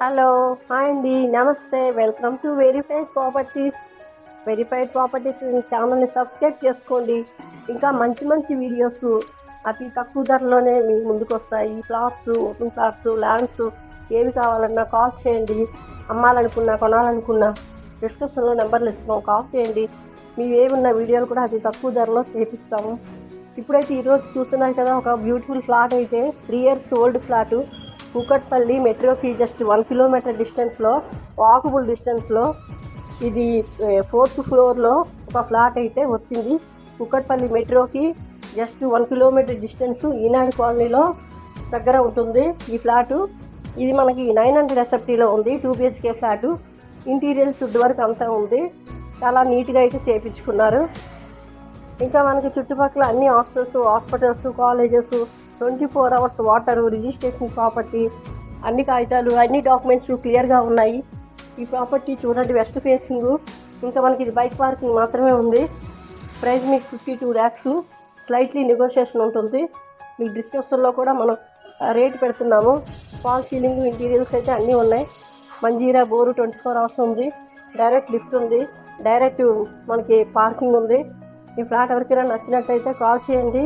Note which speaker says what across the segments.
Speaker 1: Hello hi అండి, నమస్తే. Welcome to verified properties. Verified properties ఛానల్ని సబ్స్క్రైబ్ చేసుకోండి. ఇంకా మంచి మంచి వీడియోస్ అతి తక్కువ ధరలోనే మీ ముందుకు వస్తాయి. ప్లాట్స్, ఓపెన్ ప్లాట్స్, ల్యాండ్స్ ఏవి కావాలన్నా కాల్ చేయండి. అమ్మాలనుకున్నా, కొనాలనుకున్నా డిస్క్రిప్షన్లో నెంబర్లు ఇస్తాం, కాల్ చేయండి. మేము ఏమున్న వీడియోలు కూడా అతి తక్కువ ధరలో చేపిస్తాము. ఇప్పుడైతే ఈరోజు చూస్తున్నారు కదా, ఒక బ్యూటిఫుల్ ఫ్లాట్ అయితే 3 years ఓల్డ్ ఫ్లాటు కూకట్పల్లి మెట్రోకి జస్ట్ 1 kilometer డిస్టెన్స్లో, వాకబుల్ డిస్టెన్స్లో ఇది 4th floorలో ఒక ఫ్లాట్ అయితే వచ్చింది. కూకట్పల్లి మెట్రోకి జస్ట్ 1 kilometer డిస్టెన్స్, ఈనాడు కాలనీలో దగ్గర ఉంటుంది ఈ ఫ్లాటు. ఇది మనకి 900 SFTలో ఉంది. 2 BHK ఫ్లాటు. ఇంటీరియర్ శుద్ధి వరకు అంతా ఉంది. చాలా నీట్గా అయితే చేయించుకున్నారు. ఇంకా మనకి చుట్టుపక్కల అన్ని hospitals, colleges, 24 hours water, registration property, అన్ని కాగితాలు, అన్ని డాక్యుమెంట్స్ క్లియర్గా ఉన్నాయి. ఈ ప్రాపర్టీ చూడండి, వెస్ట్ ఫేసింగ్. ఇంకా మనకి ఇది బైక్ పార్కింగ్ మాత్రమే ఉంది. ప్రైస్ మీకు 52 lakhs. స్లైట్లీ నెగోషియేషన్ ఉంటుంది. మీకు డిస్క్రిప్షన్లో కూడా మనం రేట్ పెడుతున్నాము. ఫాల్ సీలింగ్, ఇంటీరియర్స్ అయితే అన్నీ ఉన్నాయి. మంజీరా బోరు 24 hours ఉంది. డైరెక్ట్ లిఫ్ట్ ఉంది. డైరెక్ట్ మనకి పార్కింగ్ ఉంది. ఈ ఫ్లాట్ ఎవరికైనా నచ్చినట్టయితే కాల్ చేయండి.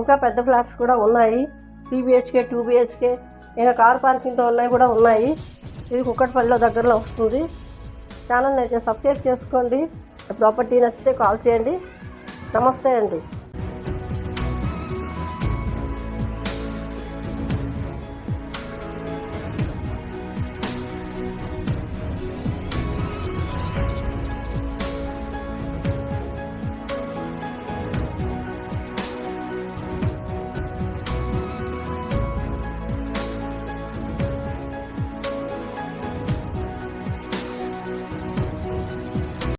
Speaker 1: ఇంకా పెద్ద ఫ్లాట్స్ కూడా ఉన్నాయి. 3 BHK, 2 BHK, ఇంకా కార్ పార్కింగ్తో ఉన్నాయి కూడా ఉన్నాయి. ఇది కూకట్పల్లిలో దగ్గరలో వస్తుంది. ఛానల్ని అయితే సబ్స్క్రైబ్ చేసుకోండి. ప్రాపర్టీ నచ్చితే కాల్ చేయండి. నమస్తే అండి.